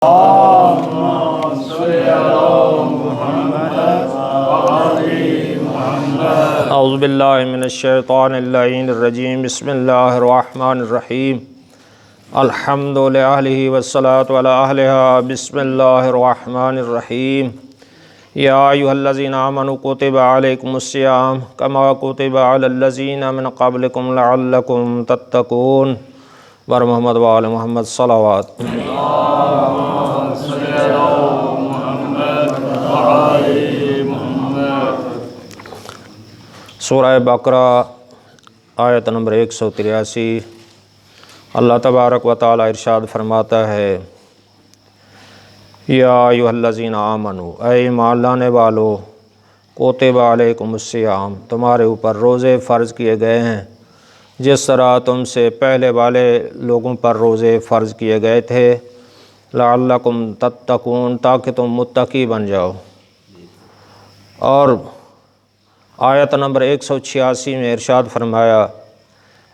اعوذ باللہ من الشیطان اللعین الرجیم بسم اللہ الرحمن الرحیم الحمد للہ والصلاة علی اہلہا بسم اللہ الرحمن الرحیم یا ایہا الذین آمنوا کتب علیکم الصیام کما کتب علی الذین من قبلکم لعلکم تتقون بر محمد و آل محمد صلوات۔ سورہ بقرہ آیت نمبر 183۔ اللہ تبارک و تعالی ارشاد فرماتا ہے، یا ایھا الذین آمنوا، اے ایمان لانے والو، کتب علیکم الصیام، تمہارے اوپر روزے فرض کیے گئے ہیں جس طرح تم سے پہلے والے لوگوں پر روزے فرض کیے گئے تھے، لعلکم تتقون، تاکہ تم متقی بن جاؤ۔ اور آیت نمبر 186 میں ارشاد فرمایا،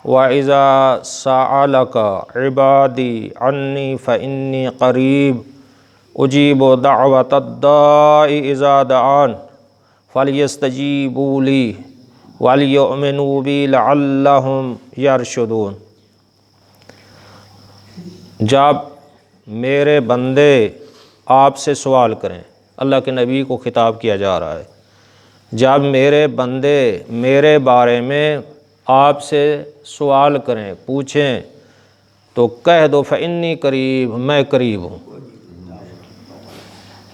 وَإِذَا سَأَلَكَ عِبَادِي عَنِّي فَإِنِّي قَرِيبٌ أُجِيبُ دَعْوَةَ الدَّاعِ إِذَا دَعَانِ فَلْيَسْتَجِيبُوا لِي وَلْيُؤْمِنُوا بِي لَعَلَّهُمْ يَرْشُدُونَ۔ جب میرے بندے آپ سے سوال کریں، اللہ کے نبی کو خطاب کیا جا رہا ہے، جب میرے بندے میرے بارے میں آپ سے سوال کریں، پوچھیں، تو کہہ دو فإنی قریب، میں قریب ہوں۔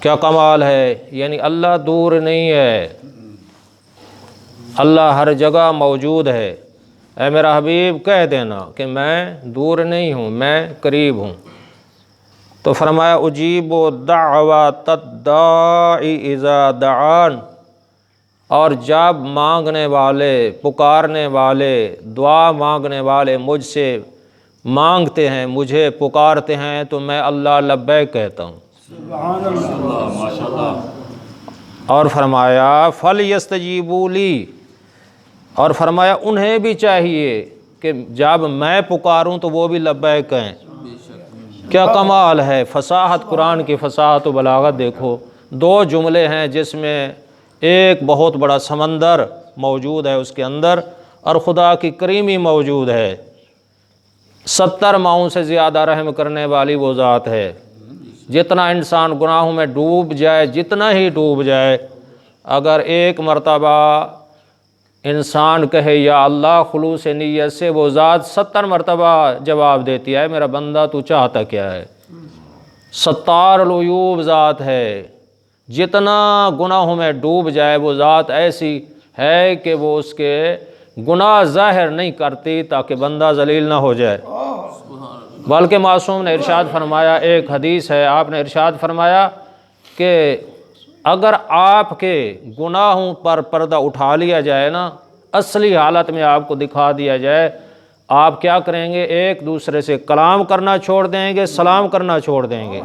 کیا کمال ہے، یعنی اللہ دور نہیں ہے، اللہ ہر جگہ موجود ہے۔ اے میرا حبیب کہہ دینا کہ میں دور نہیں ہوں، میں قریب ہوں۔ تو فرمایا اجیب دعوۃ الداعی اذا دعان، اور جب مانگنے والے، پکارنے والے، دعا مانگنے والے مجھ سے مانگتے ہیں، مجھے پکارتے ہیں، تو میں اللہ لبیک کہتا ہوں۔ سبحان اللہ، ماشاء اللہ۔ اور فرمایا فَلْيَسْتَجِيبُوا لِي، اور فرمایا انہیں بھی چاہیے کہ جب میں پکاروں تو وہ بھی لبیک کہیں۔ کیا کمال ہے، فصاحت، قرآن کی فصاحت و بلاغت دیکھو۔ دو جملے ہیں جس میں ایک بہت بڑا سمندر موجود ہے اس کے اندر، اور خدا کی کریمی موجود ہے۔ 70 ماؤں سے زیادہ رحم کرنے والی وہ ذات ہے۔ جتنا انسان گناہوں میں ڈوب جائے، جتنا ہی ڈوب جائے، اگر ایک مرتبہ انسان کہے یا اللہ خلوص نیت سے، وہ ذات 70 مرتبہ جواب دیتی ہے، میرا بندہ تو چاہتا کیا ہے۔ ستار العیوب ذات ہے، جتنا گناہوں میں ڈوب جائے وہ ذات ایسی ہے کہ وہ اس کے گناہ ظاہر نہیں کرتی تاکہ بندہ ذلیل نہ ہو جائے۔ بلکہ معصوم نے ارشاد فرمایا، ایک حدیث ہے، آپ نے ارشاد فرمایا کہ اگر آپ کے گناہوں پر پردہ اٹھا لیا جائے نا، اصلی حالت میں آپ کو دکھا دیا جائے، آپ کیا کریں گے؟ ایک دوسرے سے کلام کرنا چھوڑ دیں گے، سلام کرنا چھوڑ دیں گے۔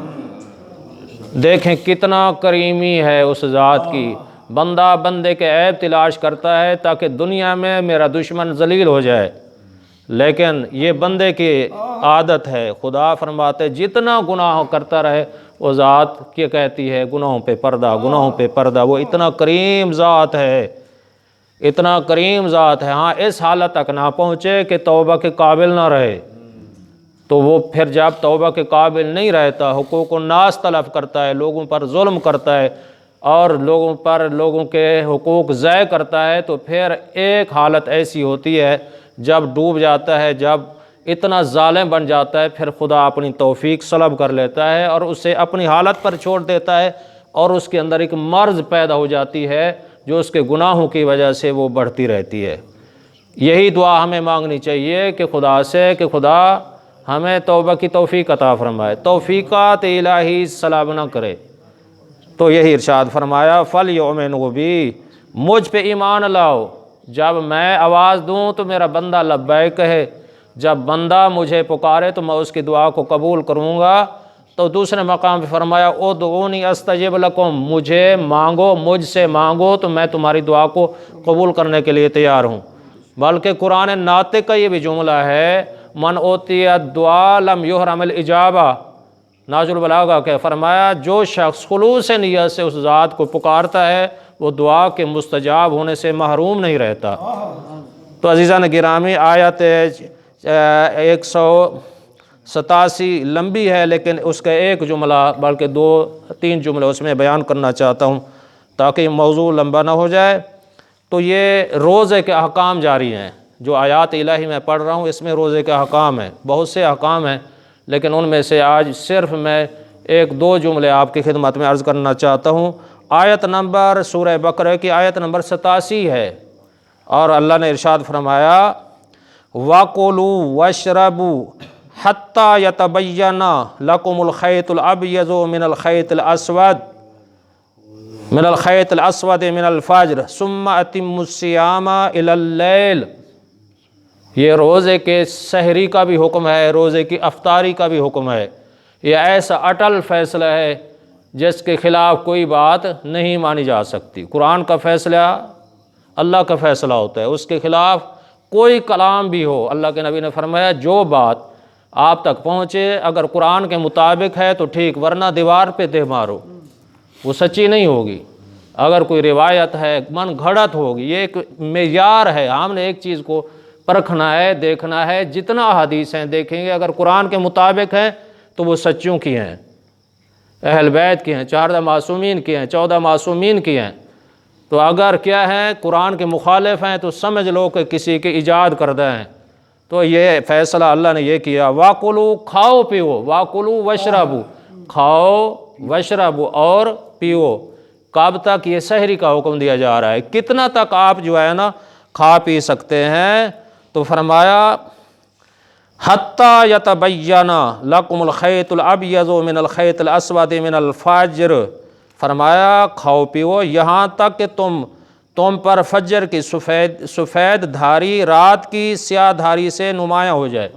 دیکھیں کتنا کریمی ہے اس ذات کی۔ بندہ بندے کے عیب تلاش کرتا ہے تاکہ دنیا میں میرا دشمن ذلیل ہو جائے، لیکن یہ بندے کی عادت ہے۔ خدا فرماتے جتنا گناہ کرتا رہے، وہ ذات کیا کہتی ہے؟ گناہوں پہ پردہ، گناہوں پہ پردہ۔ وہ اتنا کریم ذات ہے، اتنا کریم ذات ہے۔ ہاں اس حالت تک نہ پہنچے کہ توبہ کے قابل نہ رہے، تو وہ پھر جب توبہ کے قابل نہیں رہتا، حقوق الناس طلب کرتا ہے، لوگوں پر ظلم کرتا ہے، اور لوگوں کے حقوق ضائع کرتا ہے، تو پھر ایک حالت ایسی ہوتی ہے جب ڈوب جاتا ہے، جب اتنا ظالم بن جاتا ہے، پھر خدا اپنی توفیق سلب کر لیتا ہے اور اسے اپنی حالت پر چھوڑ دیتا ہے، اور اس کے اندر ایک مرض پیدا ہو جاتی ہے جو اس کے گناہوں کی وجہ سے وہ بڑھتی رہتی ہے۔ یہی دعا ہمیں مانگنی چاہیے کہ خدا سے، کہ خدا ہمیں توبہ کی توفیق عطا فرمائے، توفیقات الہی سلب نہ کرے۔ تو یہی ارشاد فرمایا فَلْيُؤْمِنُوا بِی، مجھ پہ ایمان لاؤ۔ جب میں آواز دوں تو میرا بندہ لبیک کہے، جب بندہ مجھے پکارے تو میں اس کی دعا کو قبول کروں گا۔ تو دوسرے مقام پہ فرمایا ادعونی استجب لکم، مجھے مانگو، مجھ سے مانگو تو میں تمہاری دعا کو قبول کرنے کے لیے تیار ہوں۔ بلکہ قرآن ناطق کا یہ بھی جملہ ہے، من اوتی الدعاء لم یحرم الاجابہ، ناج البلاغہ کہ فرمایا جو شخص خلوص نیت سے اس ذات کو پکارتا ہے وہ دعا کے مستجاب ہونے سے محروم نہیں رہتا۔ تو عزیزان گرامی آیت 187 لمبی ہے، لیکن اس کا ایک جملہ بلکہ 2-3 جملے اس میں بیان کرنا چاہتا ہوں تاکہ موضوع لمبا نہ ہو جائے۔ تو یہ روزے کے احکام جاری ہیں، جو آیات الہی میں پڑھ رہا ہوں اس میں روزے کے احکام ہیں، بہت سے احکام ہیں، لیکن ان میں سے آج صرف میں 1-2 جملے آپ کی خدمت میں عرض کرنا چاہتا ہوں۔ آیت نمبر سورہ بقرہ کی آیت نمبر 87 ہے، اور اللہ نے ارشاد فرمایا وَكُلُوا وَاشْرَبُوا حَتَّى يَتَبَيَّنَ لَكُمُ الْخَيْطُ الْأَبْيَضُ مِنَ الْخَيْطِ الْأَسْوَدِ مِنَ الْفَجْرِ ثُمَّ أَتِمُّوا الصِّيَامَ إِلَى اللَّيْلِ۔ یہ روزے کے سحری کا بھی حکم ہے، روزے کی افطاری کا بھی حکم ہے۔ یہ ایسا اٹل فیصلہ ہے جس کے خلاف کوئی بات نہیں مانی جا سکتی۔ قرآن کا فیصلہ اللہ کا فیصلہ ہوتا ہے، اس کے خلاف کوئی کلام بھی ہو، اللہ کے نبی نے فرمایا جو بات آپ تک پہنچے اگر قرآن کے مطابق ہے تو ٹھیک، ورنہ دیوار پہ دہ مارو، وہ سچی نہیں ہوگی۔ اگر کوئی روایت ہے من گھڑت ہوگی، یہ ایک معیار ہے، ہم نے ایک چیز کو پرکھنا ہے، دیکھنا ہے، جتنا حدیث ہیں دیکھیں گے اگر قرآن کے مطابق ہیں تو وہ سچوں کی ہیں، اہل بیت کی ہیں، 14 معصومین کی ہیں، 14 معصومین کی ہیں۔ تو اگر کیا ہے قرآن کے مخالف ہیں تو سمجھ لو کہ کسی کے ایجاد کردہ ہیں۔ تو یہ فیصلہ اللہ نے یہ کیا وَاكُلُوا، کھاؤ پیو، وَاكُلُوا وَاشْرَبُوا، کھاؤ وَاشْرَبُوا اور پیو۔ کب تک یہ سحری کا حکم دیا جا رہا ہے، کتنا تک آپ جو ہے نا کھا پی سکتے ہیں؟ تو فرمایا حَتَّى يَتَبَيَّنَ لَكُمُ الْخَيْطُ الْأَبْيَضُ مِنَ الْخَيْطِ الْأَسْوَدِ مِنَ الْفَجْرِ، فرمایا کھاؤ پیو یہاں تک کہ تم پر فجر کی سفید دھاری رات کی سیاہ دھاری سے نمایاں ہو جائے۔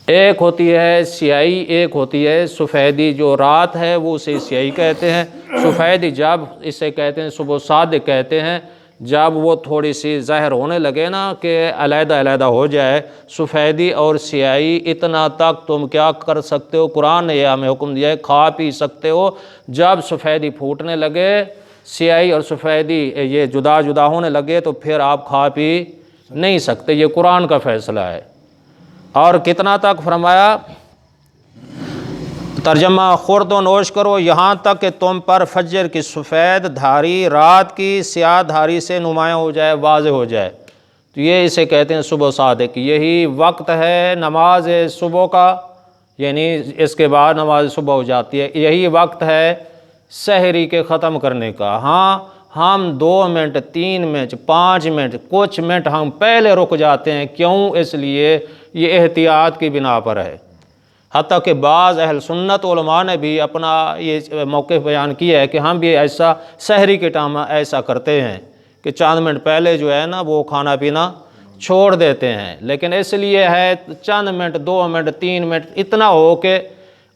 ایک ہوتی ہے سیاہی، ایک ہوتی ہے سفیدی۔ جو رات ہے وہ اسے سیاہی کہتے ہیں، سفیدی جب اسے کہتے ہیں صبح صادق کہتے ہیں، جب وہ تھوڑی سی ظاہر ہونے لگے نا کہ علیحدہ علیحدہ ہو جائے سفیدی اور سیاہی، اتنا تک تم کیا کر سکتے ہو؟ قرآن نے یہ ہمیں حکم دیا ہے کھا پی سکتے ہو۔ جب سفیدی پھوٹنے لگے، سیاہی اور سفیدی یہ جدا جدا ہونے لگے تو پھر آپ کھا پی نہیں سکتے، یہ قرآن کا فیصلہ ہے۔ اور کتنا تک فرمایا؟ ترجمہ خورد و نوش کرو یہاں تک کہ تم پر فجر کی سفید دھاری رات کی سیاہ دھاری سے نمایاں ہو جائے، واضح ہو جائے۔ تو یہ اسے کہتے ہیں صبح صادق۔ یہی وقت ہے نماز صبح کا، یعنی اس کے بعد نماز صبح ہو جاتی ہے، یہی وقت ہے سحری کے ختم کرنے کا۔ ہاں ہم 2 منٹ 3 منٹ 5 منٹ کچھ منٹ ہم پہلے رک جاتے ہیں، کیوں؟ اس لیے یہ احتیاط کی بنا پر ہے۔ حتیٰ کہ بعض اہل سنت علماء نے بھی اپنا یہ موقف بیان کیا ہے کہ ہم بھی ایسا سحری کے ٹائم ایسا کرتے ہیں کہ چند منٹ پہلے جو ہے نا وہ کھانا پینا چھوڑ دیتے ہیں، لیکن اس لیے ہے چند منٹ 2 منٹ 3 منٹ اتنا ہو کہ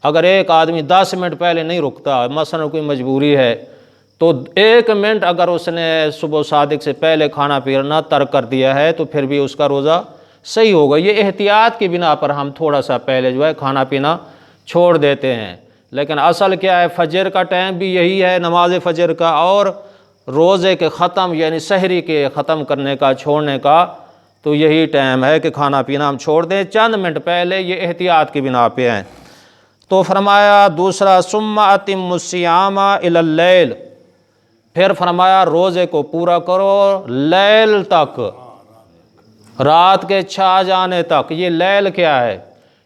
اگر ایک آدمی 10 منٹ پہلے نہیں رکتا، مثلا کوئی مجبوری ہے، تو 1 منٹ اگر اس نے صبح صادق سے پہلے کھانا پینا ترک کر دیا ہے تو پھر بھی اس کا روزہ صحیح ہوگا۔ یہ احتیاط کی بنا پر ہم تھوڑا سا پہلے جو ہے کھانا پینا چھوڑ دیتے ہیں، لیکن اصل کیا ہے؟ فجر کا ٹائم بھی یہی ہے، نماز فجر کا، اور روزے کے ختم یعنی سحری کے ختم کرنے کا، چھوڑنے کا، تو یہی ٹائم ہے کہ کھانا پینا ہم چھوڑ دیں چند منٹ پہلے، یہ احتیاط کی بنا پہ ہیں۔ تو فرمایا دوسرا ثم اتموا الصیام الی اللیل، پھر فرمایا روزے کو پورا کرو لیل تک، رات کے چھا جانے تک۔ یہ لیل کیا ہے؟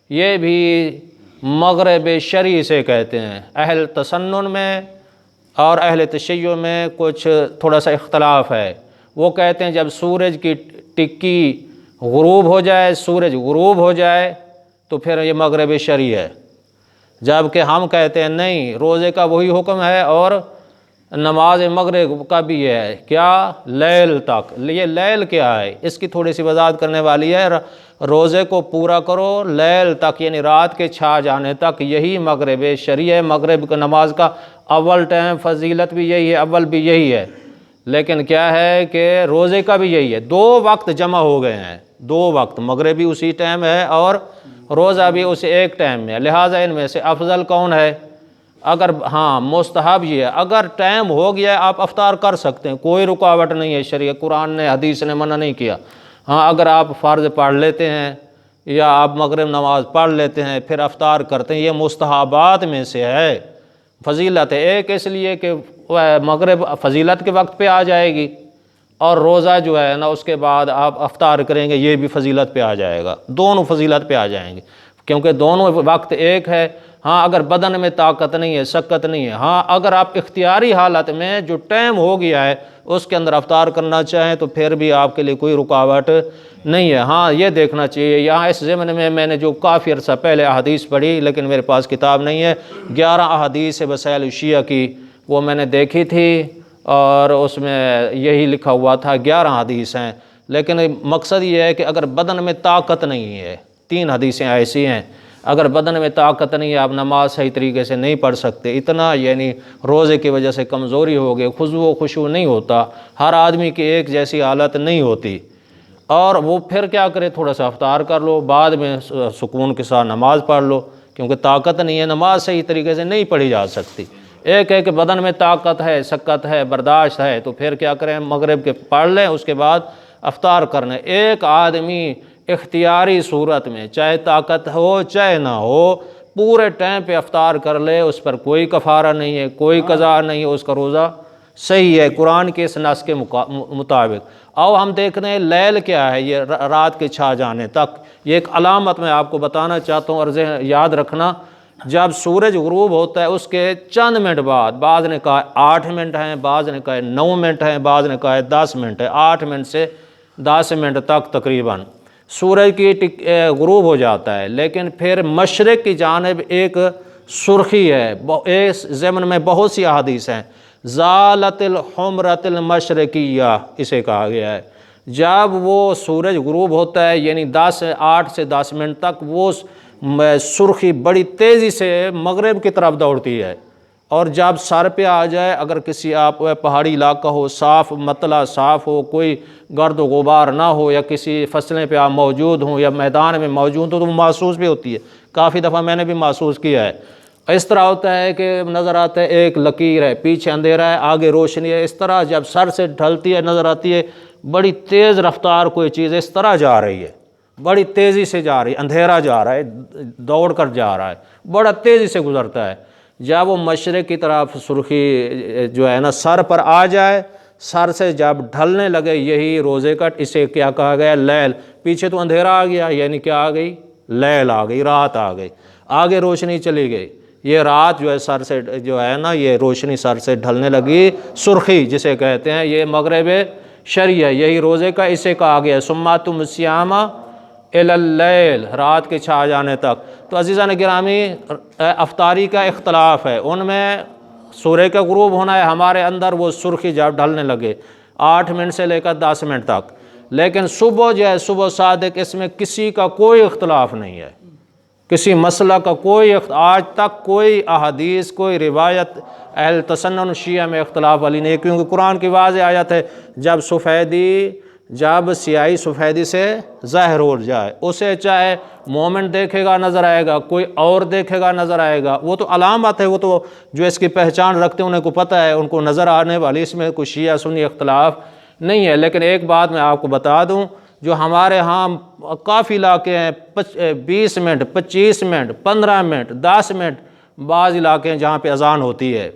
یہ بھی مغرب شرعی سے کہتے ہیں۔ اہل تسنن میں اور اہل تشیع میں کچھ تھوڑا سا اختلاف ہے۔ وہ کہتے ہیں جب سورج کی ٹکی غروب ہو جائے، سورج غروب ہو جائے تو پھر یہ مغرب شرعی ہے، جبکہ ہم کہتے ہیں نہیں، روزے کا وہی حکم ہے اور نماز مغرب کا بھی ہے، کیا؟ لیل تک۔ یہ لیل کیا ہے؟ اس کی تھوڑی سی وضاحت کرنے والی ہے۔ روزے کو پورا کرو لیل تک، یعنی رات کے چھا جانے تک، یہی مغرب شرعی ہے۔ مغرب کی نماز کا اول ٹائم فضیلت بھی یہی ہے، اول بھی یہی ہے، لیکن کیا ہے کہ روزے کا بھی یہی ہے۔ 2 وقت جمع ہو گئے ہیں، 2 وقت، مغربی اسی ٹائم ہے اور روزہ بھی اس ایک ٹائم میں، لہٰذا ان میں سے افضل کون ہے؟ اگر ہاں مستحب یہ ہے، اگر ٹائم ہو گیا ہے آپ افطار کر سکتے ہیں، کوئی رکاوٹ نہیں ہے، شریعت قرآن نے حدیث نے منع نہیں کیا۔ ہاں اگر آپ فرض پڑھ لیتے ہیں یا آپ مغرب نماز پڑھ لیتے ہیں پھر افطار کرتے ہیں، یہ مستحبات میں سے ہے، فضیلت ہے۔ ایک اس لیے کہ مغرب فضیلت کے وقت پہ آ جائے گی، اور روزہ جو ہے نا اس کے بعد آپ افطار کریں گے یہ بھی فضیلت پہ آ جائے گا، دونوں فضیلت پہ آ جائیں گے، کیونکہ دونوں وقت ایک ہے۔ ہاں اگر بدن میں طاقت نہیں ہے، سکت نہیں ہے، ہاں اگر آپ اختیاری حالت میں جو ٹائم ہو گیا ہے اس کے اندر افطار کرنا چاہیں تو پھر بھی آپ کے لیے کوئی رکاوٹ نہیں ہے۔ ہاں یہ دیکھنا چاہیے، یہاں اس ضمن میں نے جو کافی عرصہ پہلے احادیث پڑھی لیکن میرے پاس کتاب نہیں ہے، 11 احادیث وسائل الشیعہ کی، وہ میں نے دیکھی تھی اور اس میں یہی لکھا ہوا تھا 11 حدیث ہیں، لیکن مقصد یہ ہے کہ اگر بدن میں طاقت نہیں ہے، 3 حدیثیں ایسی ہیں، اگر بدن میں طاقت نہیں ہے آپ نماز صحیح طریقے سے نہیں پڑھ سکتے، اتنا یعنی روزے کی وجہ سے کمزوری ہو گئی، خضوع و خشوع نہیں ہوتا، ہر آدمی کی ایک جیسی حالت نہیں ہوتی، اور وہ پھر کیا کرے، تھوڑا سا افطار کر لو، بعد میں سکون کے ساتھ نماز پڑھ لو، کیونکہ طاقت نہیں ہے، نماز صحیح طریقے سے نہیں پڑھی جا سکتی۔ ایک ہے کہ بدن میں طاقت ہے، سکت ہے، برداشت ہے، تو پھر کیا کریں، مغرب کے پڑھ لیں، اس کے بعد افطار کرنے۔ ایک آدمی اختیاری صورت میں چاہے طاقت ہو چاہے نہ ہو پورے ٹائم پہ افطار کر لے، اس پر کوئی کفارہ نہیں ہے، کوئی قضا نہیں ہے، اس کا روزہ صحیح ہے قرآن کے اس نص کے مطابق۔ اور ہم دیکھتے ہیں لیل کیا ہے، یہ رات کے چھا جانے تک، یہ ایک علامت میں آپ کو بتانا چاہتا ہوں، اور یاد رکھنا جب سورج غروب ہوتا ہے اس کے چند منٹ بعد، بعض نے کہا 8 منٹ ہیں، بعض نے کہا 9 منٹ ہیں، بعض نے کہا 10 منٹ ہے، 8 منٹ سے 10 منٹ تک تقریباً سورج کی غروب ہو جاتا ہے، لیکن پھر مشرق کی جانب ایک سرخی ہے، اس ضمن میں بہت سی احادیث ہیں، زالت الحمرۃ المشرقیہ اسے کہا گیا ہے۔ جب وہ سورج غروب ہوتا ہے یعنی 8 سے 10 منٹ تک وہ سرخی بڑی تیزی سے مغرب کی طرف دوڑتی ہے، اور جب سر پہ آ جائے، اگر کسی آپ پہاڑی علاقہ ہو، صاف مطلع صاف ہو، کوئی گرد و غبار نہ ہو، یا کسی فصلیں پہ آپ موجود ہوں یا میدان میں موجود ہوں تو وہ محسوس بھی ہوتی ہے، کافی دفعہ میں نے بھی محسوس کیا ہے۔ اس طرح ہوتا ہے کہ نظر آتا ہے ایک لکیر ہے، پیچھے اندھیرا ہے، آگے روشنی ہے، اس طرح جب سر سے ڈھلتی ہے نظر آتی ہے بڑی تیز رفتار کوئی چیز اس طرح جا رہی ہے، بڑی تیزی سے جا رہی ہے، اندھیرا جا رہا ہے، دوڑ کر جا رہا ہے، بڑا تیزی سے گزرتا ہے۔ جب وہ مشرق کی طرف سرخی جو ہے نا سر پر آ جائے، سر سے جب ڈھلنے لگے، یہی روزے کا اسے کیا کہا گیا، لیل۔ پیچھے تو اندھیرا آ گیا، یعنی کیا آ گئی، لیل آ گئی، رات آ گئی، آگے روشنی چلی گئی، یہ رات جو ہے سر سے جو ہے نا یہ روشنی سر سے ڈھلنے لگی، سرخی جسے کہتے ہیں، یہ مغرب شرعی ہے، یہی روزے کا اسے کہا گیا ثم اتم الصیام الی اللیل، رات کے چھا جانے تک۔ تو عزیزان گرامی افطاری کا اختلاف ہے، ان میں سورج کا غروب ہونا ہے، ہمارے اندر وہ سرخی جب ڈھلنے لگے 8 منٹ سے لے کر 10 منٹ تک، لیکن صبح جو ہے صبح صادق اس میں کسی کا کوئی اختلاف نہیں ہے، کسی مسئلہ کا کوئی آج تک کوئی احادیث کوئی روایت اہل تسنن شیعہ میں اختلاف والی نہیں ہے، کیونکہ قرآن کی واضح آیت ہے جب سیاہی سفیدی سے ظاہر ہو جائے، اسے چاہے مومن دیکھے گا نظر آئے گا، کوئی اور دیکھے گا نظر آئے گا، وہ تو علامت ہے، وہ تو جو اس کی پہچان رکھتے ہیں انہیں کو پتہ ہے، ان کو نظر آنے والی، اس میں کوئی شیعہ سنی اختلاف نہیں ہے۔ لیکن ایک بات میں آپ کو بتا دوں، جو ہمارے ہاں کافی علاقے ہیں 20 منٹ 25 منٹ 15 منٹ 10 منٹ، بعض علاقے ہیں جہاں پہ اذان ہوتی ہے،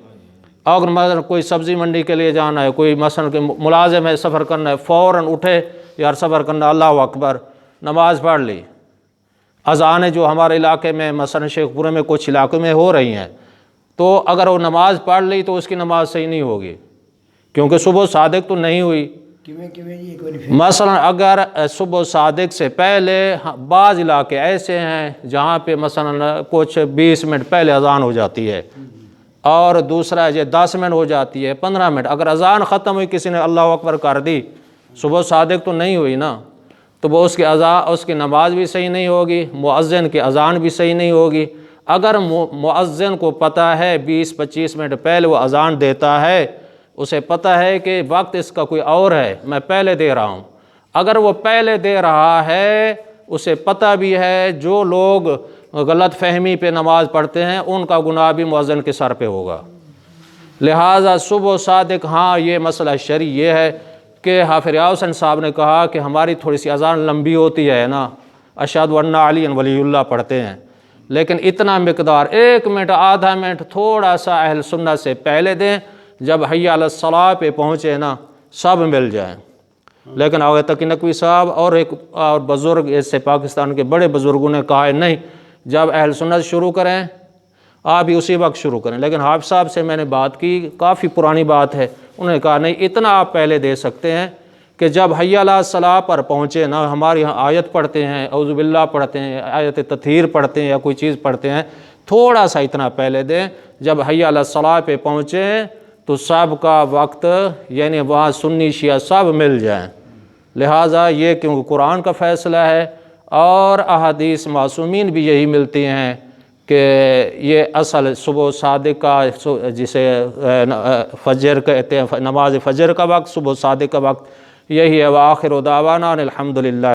اگر مثلا کوئی سبزی منڈی کے لیے جانا ہے، کوئی مثلا کہ ملازم ہے سفر کرنا ہے، فوراً اٹھے یار سفر کرنا، اللہ اکبر، نماز پڑھ لی۔ اذانیں جو ہمارے علاقے میں مثلا شیخ پورے میں کچھ علاقوں میں ہو رہی ہیں، تو اگر وہ نماز پڑھ لی تو اس کی نماز صحیح نہیں ہوگی، کیونکہ صبح صادق تو نہیں ہوئی۔ مثلا اگر صبح صادق سے پہلے بعض علاقے ایسے ہیں جہاں پہ مثلا کچھ 20 منٹ پہلے اذان ہو جاتی ہے، اور دوسرا یہ 10 منٹ ہو جاتی ہے، 15 منٹ، اگر اذان ختم ہوئی کسی نے اللہ اکبر کر دی، صبح صادق تو نہیں ہوئی نا، تو وہ اس کی نماز بھی صحیح نہیں ہوگی، مؤذن کی اذان بھی صحیح نہیں ہوگی۔ اگر مؤذن کو پتہ ہے 20-25 منٹ پہلے وہ اذان دیتا ہے، اسے پتہ ہے کہ وقت اس کا کوئی اور ہے، میں پہلے دے رہا ہوں، اگر وہ پہلے دے رہا ہے اسے پتہ بھی ہے جو لوگ غلط فہمی پہ نماز پڑھتے ہیں ان کا گناہ بھی مؤذن کے سر پہ ہوگا۔ لہٰذا صبح و صادق، ہاں یہ مسئلہ شرعی یہ ہے کہ حافظ ریاض حسین صاحب نے کہا کہ ہماری تھوڑی سی اذان لمبی ہوتی ہے نا، اشہد ان علی ولی اللہ پڑھتے ہیں، لیکن اتنا مقدار 1 منٹ آدھا منٹ تھوڑا سا اہل سنت سے پہلے دیں، جب حی علی الصلاۃ پہ پہنچے نا سب مل جائیں۔ لیکن آغا تقی نقوی صاحب اور ایک اور بزرگ ایسے پاکستان کے بڑے بزرگوں نے کہا ہے نہیں، جب اہل سنت شروع کریں آپ بھی اسی وقت شروع کریں۔ لیکن حافظ صاحب سے میں نے بات کی، کافی پرانی بات ہے، انہوں نے کہا نہیں اتنا آپ پہلے دے سکتے ہیں کہ جب حی علی الصلاۃ پر پہنچے نا، ہمارے یہاں آیت پڑھتے ہیں، اعوذ باللہ پڑھتے ہیں، آیت تطہیر پڑھتے ہیں یا کوئی چیز پڑھتے ہیں، تھوڑا سا اتنا پہلے دیں، جب حی علی الصلاۃ پہ پہنچے تو سب کا وقت یعنی وہاں سنی شیعہ سب مل جائیں۔ لہٰذا یہ کیونکہ قرآن کا فیصلہ ہے اور احادیث معصومین بھی یہی ملتی ہیں کہ یہ اصل صبح صادق کا، جسے فجر کہتے ہیں، نماز فجر کا وقت، صبح صادق کا وقت یہی ہے۔ وآخر دعوانا الحمدللہ۔